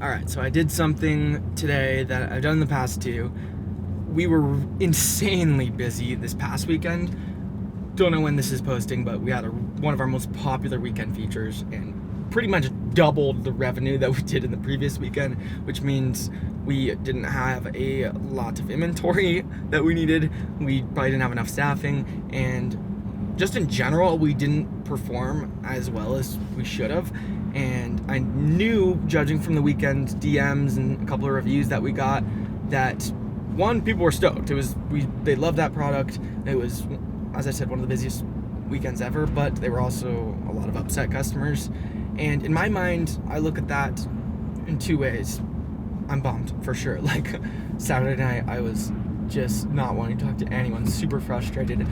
All right, so I did something today that I've done in the past too. We were insanely busy this past weekend. Don't know when this is posting, but we had one of our most popular weekend features and pretty much doubled the revenue that we did in the previous weekend, which means we didn't have a lot of inventory that we needed. We probably didn't have enough staffing, and just in general, we didn't perform as well as we should have. And I knew, judging from the weekend DMs and a couple of reviews that we got, that one, people were stoked. They loved that product. It was, as I said, one of the busiest weekends ever, but they were also a lot of upset customers. And in my mind, I look at that in two ways. I'm bummed for sure. Like Saturday night, I was just not wanting to talk to anyone, super frustrated.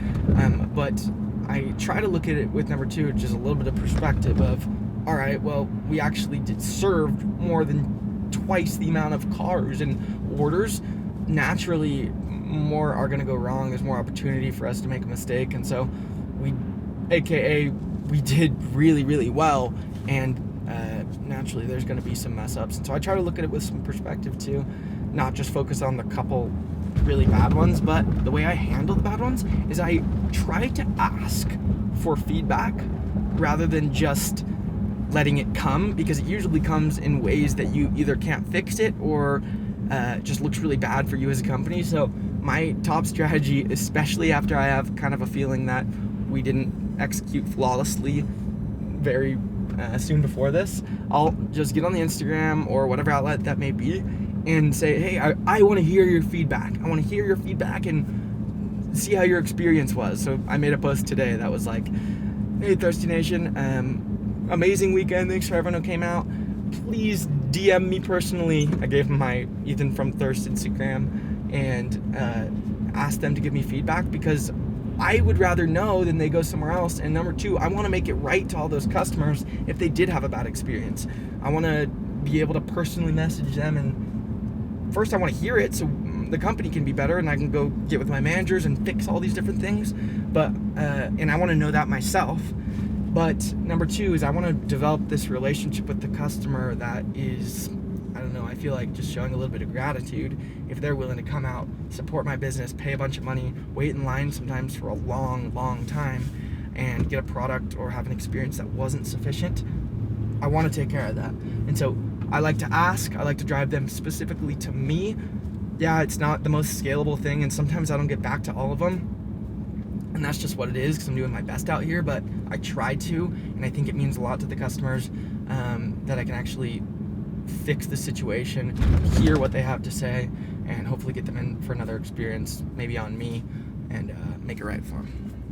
But I try to look at it with number two, just a little bit of perspective of, all right, well, we actually did serve more than twice the amount of cars and orders. Naturally, more are going to go wrong. There's more opportunity for us to make a mistake. And so we did really, really well. And naturally, there's going to be some mess ups. And so I try to look at it with some perspective too, not just focus on the couple really bad ones, but the way I handle the bad ones is I try to ask for feedback rather than just letting it come, because it usually comes in ways that you either can't fix it or just looks really bad for you as a company. So my top strategy, especially after I have kind of a feeling that we didn't execute flawlessly very soon before this, I'll just get on the Instagram or whatever outlet that may be and say, hey, I want to hear your feedback. I want to hear your feedback and see how your experience was. So I made a post today that was like, hey, Thirsty Nation, amazing weekend. Thanks for everyone who came out. Please DM me personally. I gave them my Ethan from Thirst Instagram and asked them to give me feedback, because I would rather know than they go somewhere else. And number two, I want to make it right to all those customers if they did have a bad experience. I want to be able to personally message them, and first I want to hear it so the company can be better and I can go get with my managers and fix all these different things. But and I want to know that myself. But number two is I want to develop this relationship with the customer that is, I don't know, I feel like just showing a little bit of gratitude if they're willing to come out, support my business, pay a bunch of money, wait in line sometimes for a long, long time, and get a product or have an experience that wasn't sufficient. I want to take care of that. And so I like to ask, I like to drive them specifically to me. Yeah, it's not the most scalable thing, and sometimes I don't get back to all of them. And that's just what it is, because I'm doing my best out here, but I try to, and I think it means a lot to the customers that I can actually fix the situation, hear what they have to say, and hopefully get them in for another experience, maybe on me, and make it right for them.